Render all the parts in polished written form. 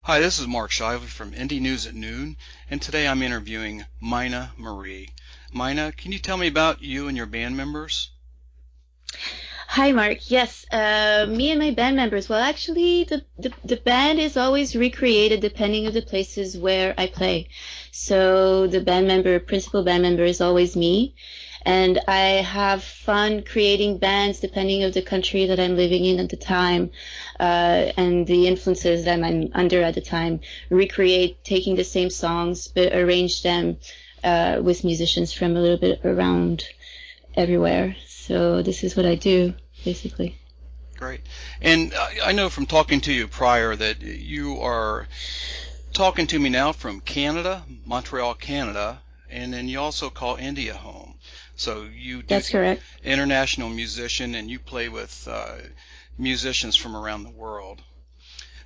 Hi, this is Mark Shively from Indie News at Noon, and today I'm interviewing Mynah Marie. Mynah, can you tell me about you and your band members? Hi, Mark. Yes, me and my band members. Well, actually, the band is always recreated depending on the places where I play. So the principal band member is always me. And I have fun creating bands depending on the country that I'm living in at the time, and the influences that I'm under at the time. Recreate, taking the same songs, but arrange them, with musicians from a little bit around everywhere. So this is what I do, basically. Great. And I know from talking to you prior that you are talking to me now from Canada, Montreal, Canada, and then you also call India home. So you do That's correct. international musician, and you play with musicians from around the world.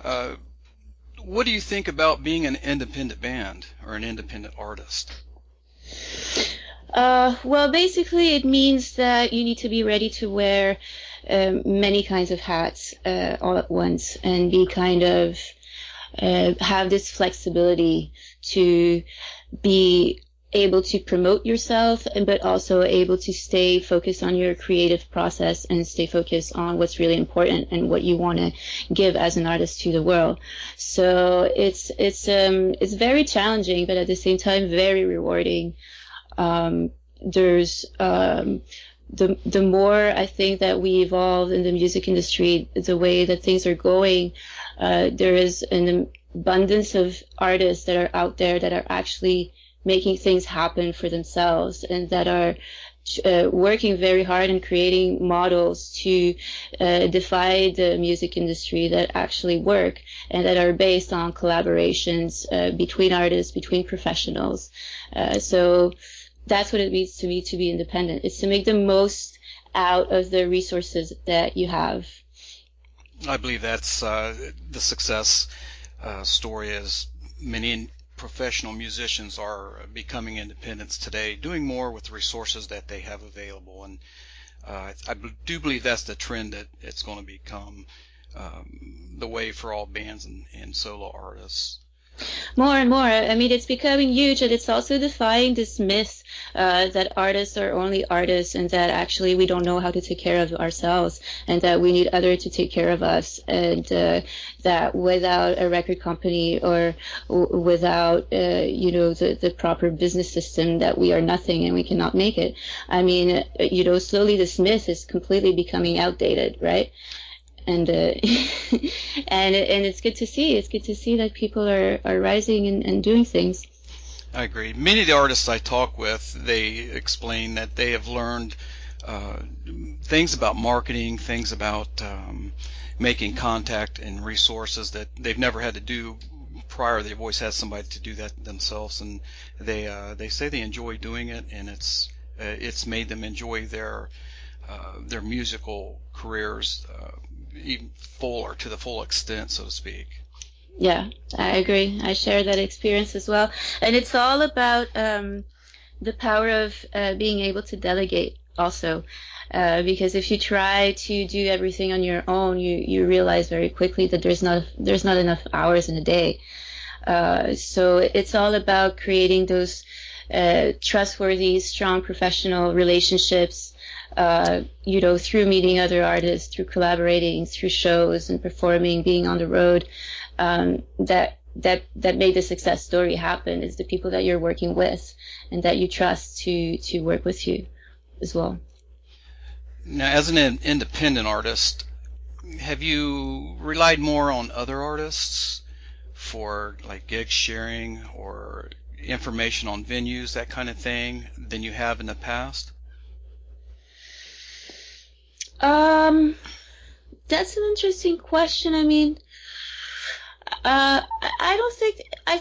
Uh, what do you think about being an independent band or an independent artist? Well, basically, it means that you need to be ready to wear many kinds of hats all at once, and be kind of have this flexibility to be able to promote yourself, but also able to stay focused on your creative process and stay focused on what's really important and what you want to give as an artist to the world. So it's very challenging, but at the same time very rewarding. There's the more I think that we evolve in the music industry, the way that things are going, there is an abundance of artists that are out there that are actually making things happen for themselves, and that are working very hard and creating models to defy the music industry that actually work, and that are based on collaborations between artists, between professionals. So that's what it means to me to be independent. It's to make the most out of the resources that you have. I believe that's the success story, as many professional musicians are becoming independents today, doing more with the resources that they have available. And I do believe that's the trend, that it's going to become the way for all bands and solo artists. More and more. I mean, it's becoming huge, and it's also defying this myth that artists are only artists, and that actually we don't know how to take care of ourselves, and that we need others to take care of us, and that without a record company or without the proper business system, that we are nothing and we cannot make it. I mean, slowly this myth is completely becoming outdated, right? And and it's good to see. It's good to see that people are rising and doing things. I agree. Many of the artists I talk with, they explain that they have learned things about marketing, things about making contact and resources that they've never had to do prior. They've always had somebody to do that themselves, and they say they enjoy doing it, and it's made them enjoy their musical careers even full, or to the full extent, so to speak. Yeah, I agree. I share that experience as well. And it's all about the power of being able to delegate also. Because if you try to do everything on your own, you realize very quickly that there's not enough hours in a day. So it's all about creating those trustworthy, strong professional relationships, through meeting other artists, through collaborating, through shows and performing, being on the road, that made the success story happen. Is the people that you're working with and that you trust to work with you as well. Now, as an independent artist, have you relied more on other artists for like gig sharing or information on venues, that kind of thing, than you have in the past? That's an interesting question. I mean, I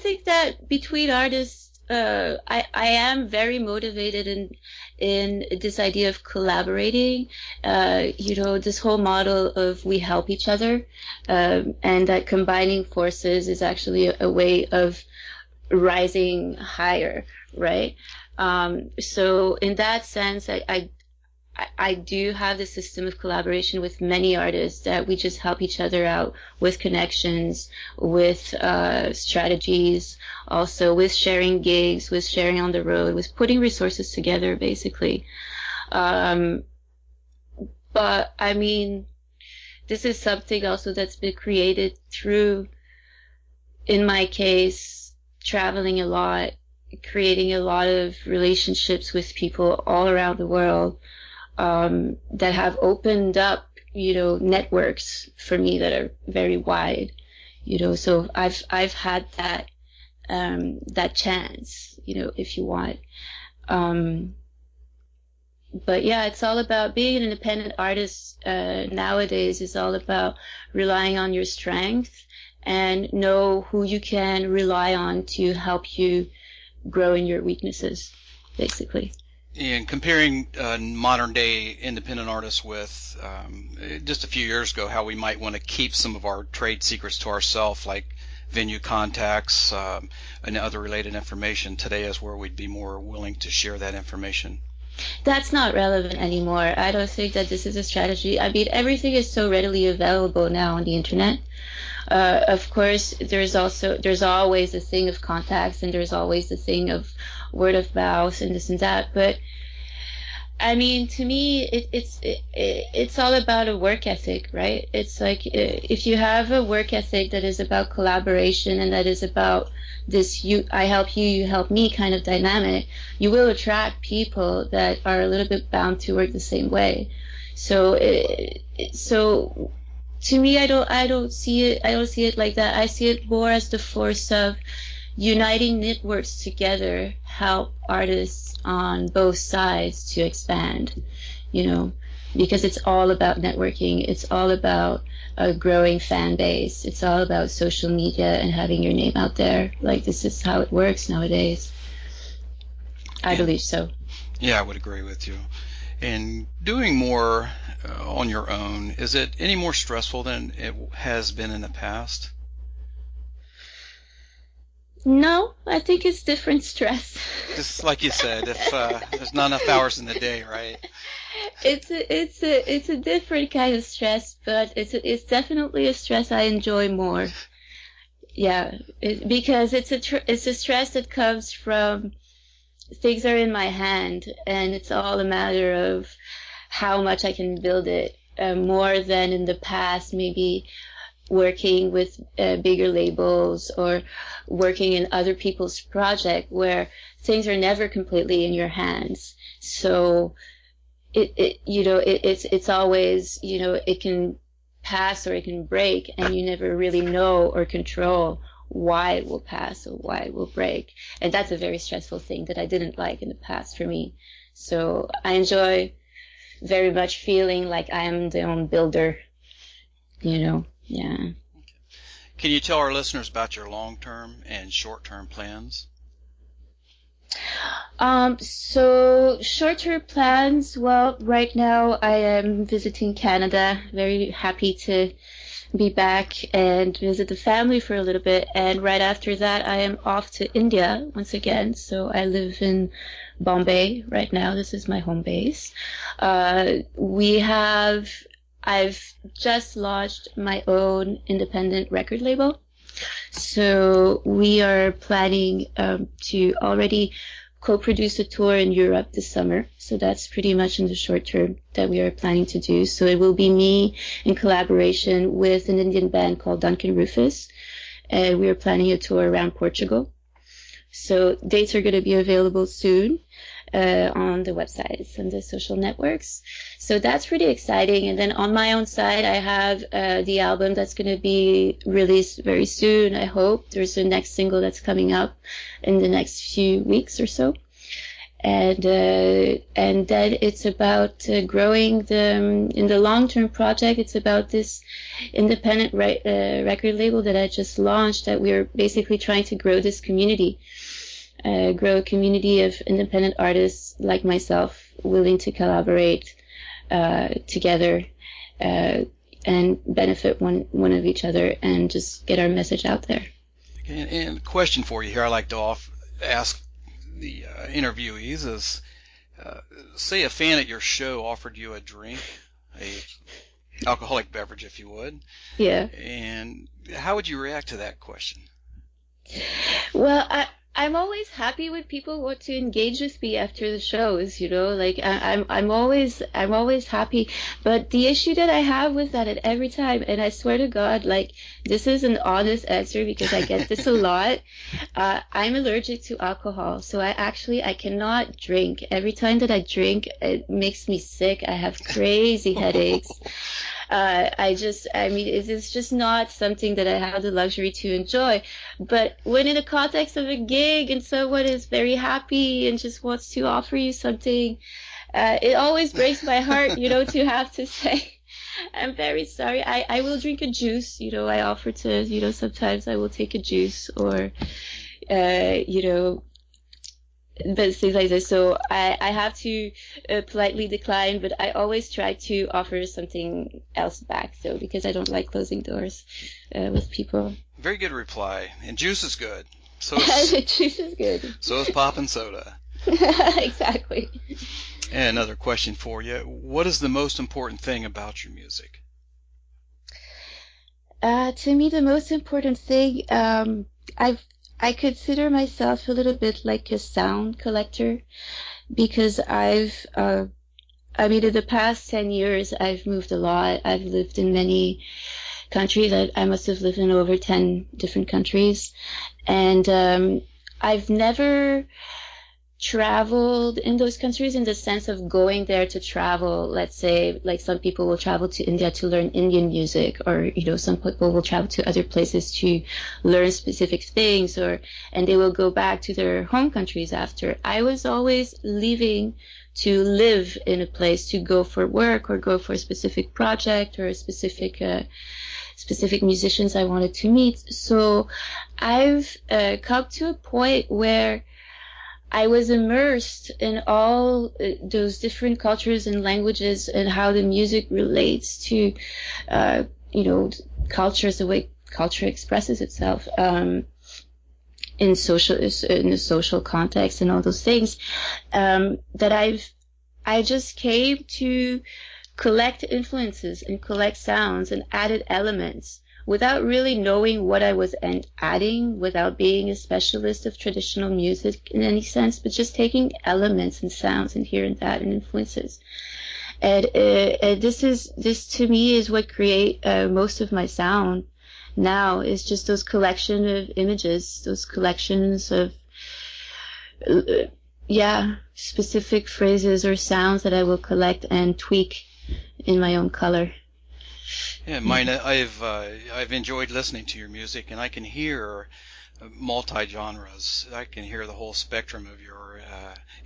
think that between artists, I am very motivated in this idea of collaborating, this whole model of we help each other, and that combining forces is actually a way of rising higher, right? So in that sense, I do have the system of collaboration with many artists that we just help each other out with connections, with strategies, also with sharing gigs, with sharing on the road, with putting resources together, basically. But I mean, this is something also that's been created through, in my case, traveling a lot, creating a lot of relationships with people all around the world, that have opened up, networks for me that are very wide, so I've had that chance, if you want. But yeah, it's all about being an independent artist nowadays is all about relying on your strength and know who you can rely on to help you grow in your weaknesses, basically. And comparing modern day independent artists with just a few years ago, how we might want to keep some of our trade secrets to ourselves, like venue contacts and other related information. Today is where we'd be more willing to share that information. That's not relevant anymore. I don't think that this is a strategy. I mean, everything is so readily available now on the internet. Of course, there's always a thing of contacts, and there's always a thing of word of mouth and this and that. But I mean, to me, it's all about a work ethic, right? It's like if you have a work ethic that is about collaboration and that is about this I help you, you help me kind of dynamic, you will attract people that are a little bit bound to work the same way. So to me, I don't see it like that. I see it more as the force of uniting networks together help artists on both sides to expand, because it's all about networking. It's all about a growing fan base. It's all about social media and having your name out there. Like, this is how it works nowadays. I believe so. Yeah, I would agree with you. And doing more on your own, is it any more stressful than it has been in the past? No, I think it's different stress. Just like you said, if there's not enough hours in the day, right? It's a different kind of stress, but it's definitely a stress I enjoy more. Yeah, because it's a stress that comes from things are in my hand, and it's all a matter of how much I can build it, more than in the past, maybe working with bigger labels or working in other people's project where things are never completely in your hands. So it's always, it can pass or it can break, and you never really know or control why it will pass or why it will break. And that's a very stressful thing that I didn't like in the past for me. So I enjoy very much feeling like I am the own builder, Yeah. Can you tell our listeners about your long-term and short-term plans? So short-term plans, well, right now I am visiting Canada. Very happy to be back and visit the family for a little bit. And right after that, I am off to India once again. So I live in Bombay right now. This is my home base. I've just launched my own independent record label. So we are planning to already co-produce a tour in Europe this summer. So that's pretty much in the short term that we are planning to do. So it will be me in collaboration with an Indian band called Duncan Rufus. And we are planning a tour around Portugal. So dates are going to be available soon on the websites and the social networks. So that's pretty exciting. And then on my own side, I have the album that's going to be released very soon, I hope. There's the next single that's coming up in the next few weeks or so. And then it's about growing in the long-term project. It's about this independent record label that I just launched, that we're basically trying to grow this community. Grow a community of independent artists like myself willing to collaborate together and benefit one of each other and just get our message out there. And a question for you here I like to ask the interviewees is, say a fan at your show offered you a drink, a alcoholic beverage, if you would. Yeah. And how would you react to that question? Well, I'm always happy when people want to engage with me after the shows, like I'm always happy. But the issue that I have with that at every time, and I swear to God, like this is an honest answer because I get this a lot. I'm allergic to alcohol, so I cannot drink. Every time that I drink, it makes me sick. I have crazy headaches. It's just not something that I have the luxury to enjoy. But when in the context of a gig and someone is very happy and just wants to offer you something, it always breaks my heart, to have to say, I'm very sorry. I will drink a juice, I offer to, sometimes I will take a juice or, but things like this. So I have to politely decline, but I always try to offer something else back, though, because I don't like closing doors with people. Very good reply. And juice is good. So juice is good. So is pop and soda. Exactly. And another question for you. What is the most important thing about your music? To me, the most important thing, I consider myself a little bit like a sound collector because in the past 10 years, I've moved a lot. I've lived in many countries. I must have lived in over 10 different countries. And I've never traveled in those countries in the sense of going there to travel. Let's say, like some people will travel to India to learn Indian music, or some people will travel to other places to learn specific things, and they will go back to their home countries after. I was always leaving to live in a place, to go for work or go for a specific project or a specific musicians I wanted to meet. So I've come to a point where I was immersed in all those different cultures and languages and how the music relates to, cultures, the way culture expresses itself in the social context and all those things, that I just came to collect influences and collect sounds and added elements without really knowing what I was adding, without being a specialist of traditional music in any sense, but just taking elements and sounds and here and that and influences. And this to me is what create most of my sound now, is just those collection of images, those collections of specific phrases or sounds that I will collect and tweak in my own color. Yeah, Mynah, I've enjoyed listening to your music, and I can hear multi-genres. I can hear the whole spectrum of your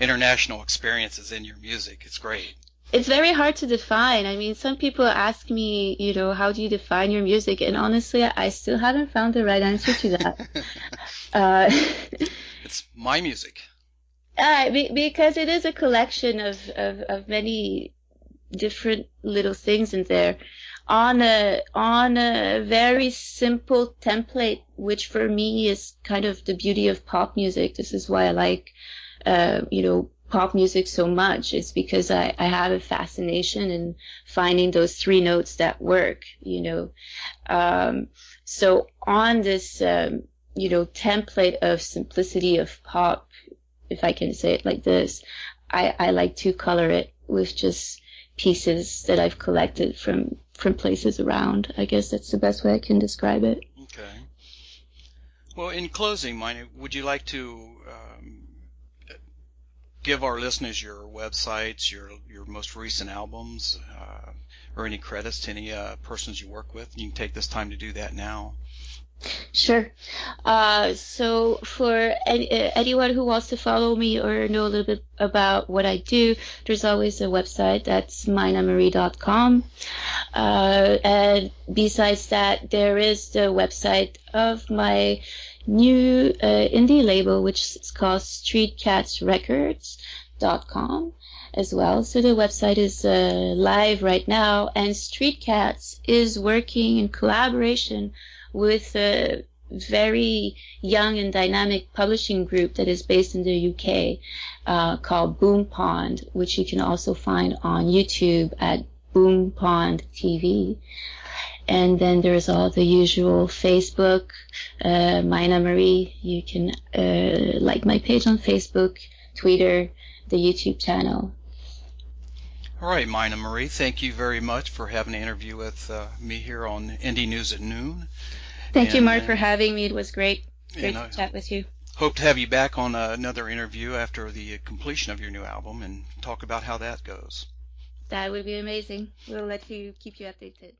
international experiences in your music. It's great. It's very hard to define. I mean, some people ask me, how do you define your music? And honestly, I still haven't found the right answer to that. It's my music. Because it is a collection of many different little things in there on a very simple template, which for me is kind of the beauty of pop music. This is why I like, pop music so much. It's because I have a fascination in finding those three notes that work, So on this, template of simplicity of pop, if I can say it like this, I like to color it with just pieces that I've collected from places around. I guess that's the best way I can describe it. Okay. Well, in closing, Mynah, would you like to give our listeners your websites, your most recent albums, or any credits to any persons you work with? You can take this time to do that now. Sure. So for anyone who wants to follow me or know a little bit about what I do, there's always a website. That's mynaghmarie.com. And besides that, there is the website of my new indie label, which is called streetcatsrecords.com as well. So the website is live right now, and Street Cats is working in collaboration with very young and dynamic publishing group that is based in the UK called Boom Pond, which you can also find on YouTube at Boom Pond TV. And then there's all the usual Facebook, Mynah Marie. You can like my page on Facebook, Twitter, the YouTube channel. All right, Mynah Marie, thank you very much for having an interview with me here on Indie News at Noon. Thank you, Mark, for having me. It was great to chat with you. Hope to have you back on another interview after the completion of your new album and talk about how that goes. That would be amazing. We'll keep you updated.